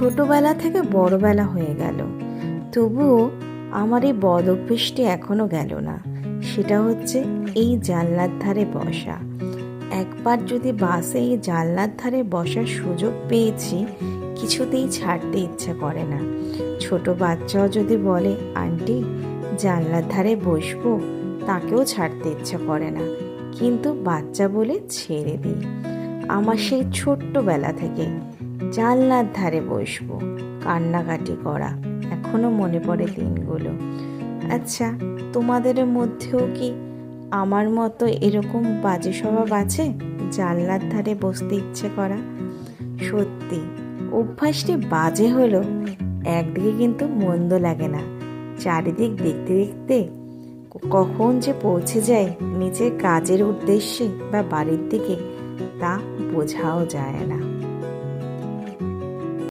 ছোটবেলা থেকে বড়বেলা হয়ে গেল, তবুও আমার এই বদ অভ্যেসটি এখনও গেল না। সেটা হচ্ছে এই জানলার ধারে বসা। একবার যদি বাসে এই জানলার ধারে বসার সুযোগ পেয়েছি, কিছুতেই ছাড়তে ইচ্ছে করে না। ছোট বাচ্চাও যদি বলে আন্টি জানলার ধারে বসবো, তাকেও ছাড়তে ইচ্ছে করে না, কিন্তু বাচ্চা বলে ছেড়ে দিই। আমার সেই ছোট্টবেলা থেকে জানলার ধারে বসবো, কান্নাকাটি করা এখনো মনে পড়ে দিনগুলো। আচ্ছা, তোমাদের মধ্যেও কি আমার মতো এরকম বাজে স্বভাব আছে, জানলার ধারে বসতে ইচ্ছে করা? সত্যি অভ্যাসটি বাজে হলো, একদিকে কিন্তু মন্দ লাগে না। চারিদিক দেখতে দেখতে কখন যে পৌঁছে যায় নিজের কাজের উদ্দেশ্যে বা বাড়ির দিকে, তা বোঝাও যায় না।